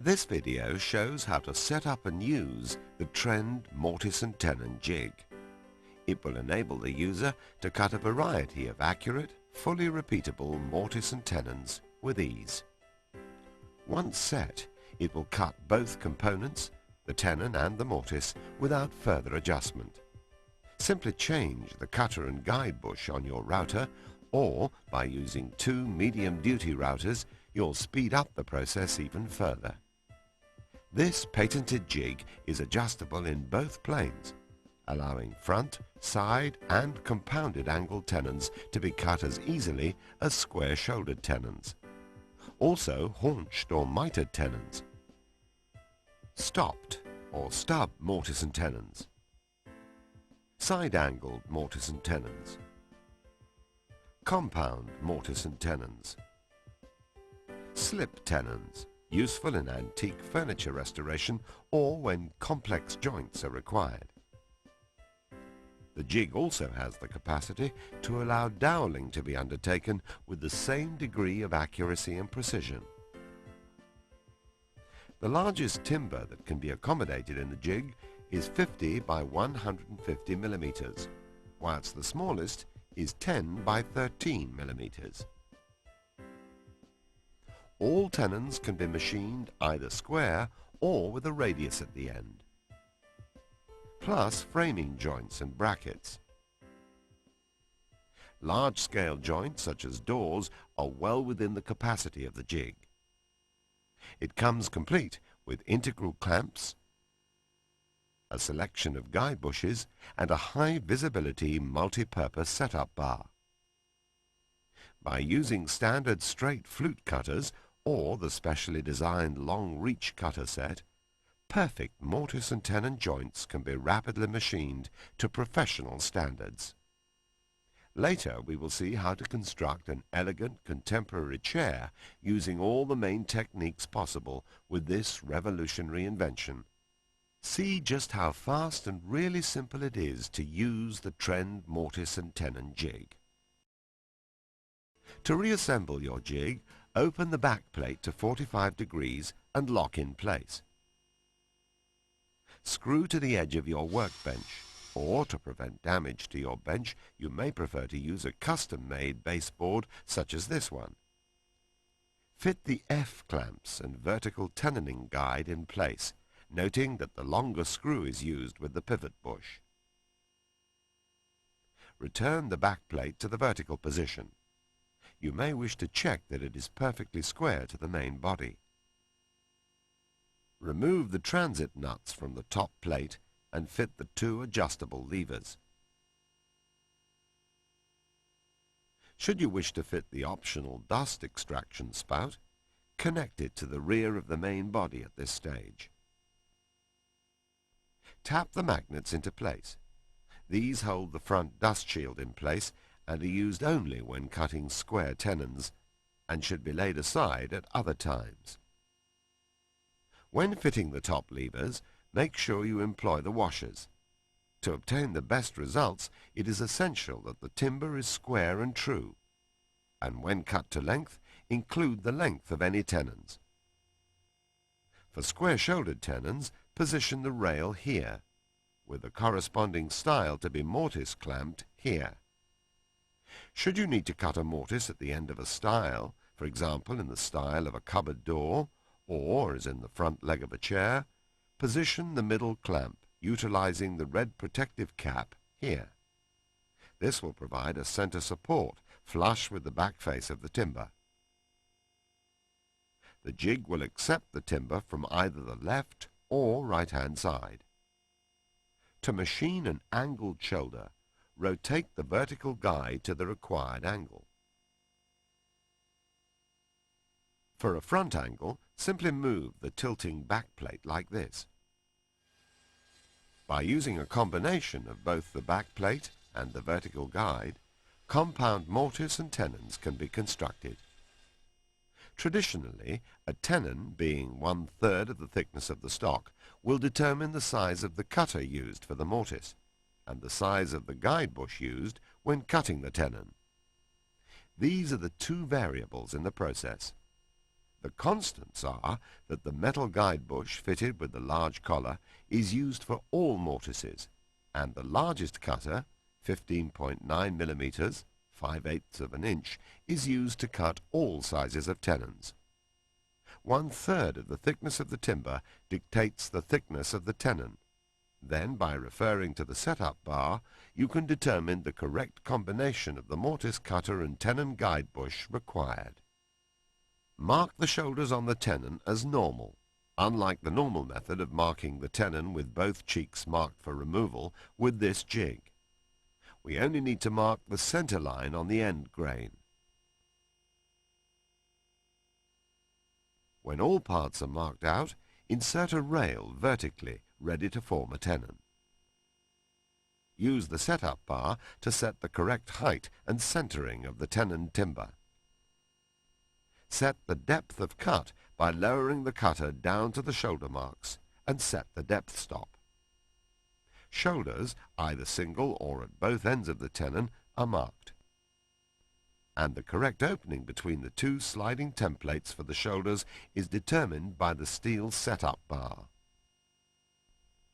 This video shows how to set up and use the Trend Mortise and Tenon jig. It will enable the user to cut a variety of accurate, fully repeatable mortise and tenons with ease. Once set, it will cut both components, the tenon and the mortise, without further adjustment. Simply change the cutter and guide bush on your router, or by using two medium-duty routers, you'll speed up the process even further. This patented jig is adjustable in both planes, allowing front, side and compounded angled tenons to be cut as easily as square-shouldered tenons. Also haunched or mitered tenons. Stopped or stub mortise and tenons. Side-angled mortise and tenons. Compound mortise and tenons. Slip tenons, useful in antique furniture restoration or when complex joints are required. The jig also has the capacity to allow doweling to be undertaken with the same degree of accuracy and precision. The largest timber that can be accommodated in the jig is 50 by 150 millimeters, whilst the smallest is 10 by 13 millimeters. All tenons can be machined either square or with a radius at the end, plus framing joints and brackets. Large-scale joints such as doors are well within the capacity of the jig. It comes complete with integral clamps, a selection of guide bushes and a high-visibility multi-purpose setup bar. By using standard straight flute cutters or the specially designed long-reach cutter set, perfect mortise and tenon joints can be rapidly machined to professional standards. Later we will see how to construct an elegant contemporary chair using all the main techniques possible with this revolutionary invention. See just how fast and really simple it is to use the Trend Mortise and Tenon jig. To reassemble your jig, open the back plate to 45 degrees and lock in place. Screw to the edge of your workbench, or to prevent damage to your bench, you may prefer to use a custom-made baseboard such as this one. Fit the F-clamps and vertical tenoning guide in place, noting that the longer screw is used with the pivot bush. Return the back plate to the vertical position. You may wish to check that it is perfectly square to the main body. Remove the transit nuts from the top plate and fit the two adjustable levers. Should you wish to fit the optional dust extraction spout, connect it to the rear of the main body at this stage. Tap the magnets into place. These hold the front dust shield in place and are used only when cutting square tenons and should be laid aside at other times. When fitting the top levers, make sure you employ the washers. To obtain the best results, it is essential that the timber is square and true, and when cut to length, include the length of any tenons. For square-shouldered tenons, position the rail here, with the corresponding stile to be mortise clamped here. Should you need to cut a mortise at the end of a stile, for example in the style of a cupboard door, or as in the front leg of a chair, position the middle clamp, utilizing the red protective cap here. This will provide a center support flush with the back face of the timber. The jig will accept the timber from either the left or right-hand side. To machine an angled shoulder, rotate the vertical guide to the required angle. For a front angle, simply move the tilting back plate like this. By using a combination of both the back plate and the vertical guide, compound mortise and tenons can be constructed. Traditionally, a tenon, being 1/3 of the thickness of the stock, will determine the size of the cutter used for the mortise, and the size of the guide bush used when cutting the tenon. These are the two variables in the process. The constants are that the metal guide bush fitted with the large collar is used for all mortises, and the largest cutter, 15.9 millimeters, 5/8 of an inch, is used to cut all sizes of tenons. 1/3 of the thickness of the timber dictates the thickness of the tenon. Then, by referring to the setup bar, you can determine the correct combination of the mortise cutter and tenon guide bush required. Mark the shoulders on the tenon as normal, unlike the normal method of marking the tenon with both cheeks marked for removal with this jig. We only need to mark the center line on the end grain. When all parts are marked out, insert a rail vertically, ready to form a tenon. Use the setup bar to set the correct height and centering of the tenon timber. Set the depth of cut by lowering the cutter down to the shoulder marks and set the depth stop. Shoulders, either single or at both ends of the tenon, are marked, and the correct opening between the two sliding templates for the shoulders is determined by the steel setup bar.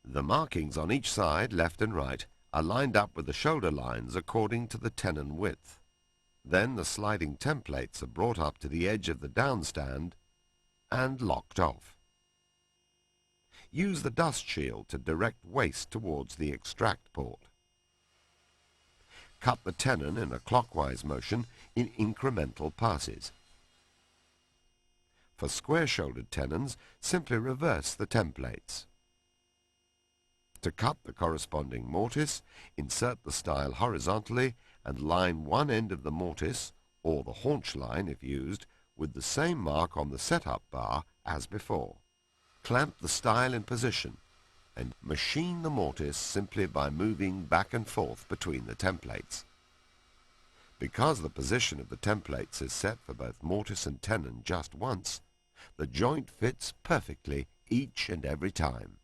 The markings on each side, left and right, are lined up with the shoulder lines according to the tenon width. Then the sliding templates are brought up to the edge of the downstand and locked off. Use the dust shield to direct waste towards the extract port. Cut the tenon in a clockwise motion in incremental passes. For square-shouldered tenons, simply reverse the templates. To cut the corresponding mortise, insert the style horizontally and line one end of the mortise, or the haunch line if used, with the same mark on the setup bar as before. Clamp the style in position and machine the mortise simply by moving back and forth between the templates. Because the position of the templates is set for both mortise and tenon just once, the joint fits perfectly each and every time.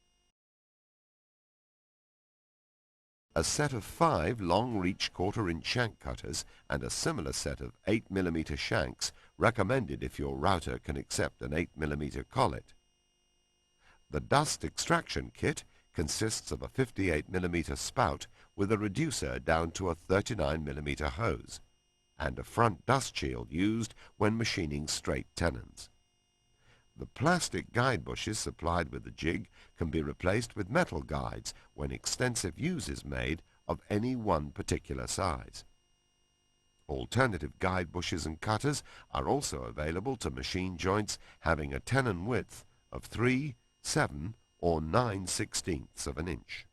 A set of 5 long-reach 1/4-inch shank cutters and a similar set of 8 mm shanks recommended if your router can accept an 8 mm collet. The dust extraction kit consists of a 58 mm spout with a reducer down to a 39 mm hose, and a front dust shield used when machining straight tenons. The plastic guide bushes supplied with the jig can be replaced with metal guides when extensive use is made of any one particular size. Alternative guide bushes and cutters are also available to machine joints having a tenon width of 3, 7, or 9/16 of an inch.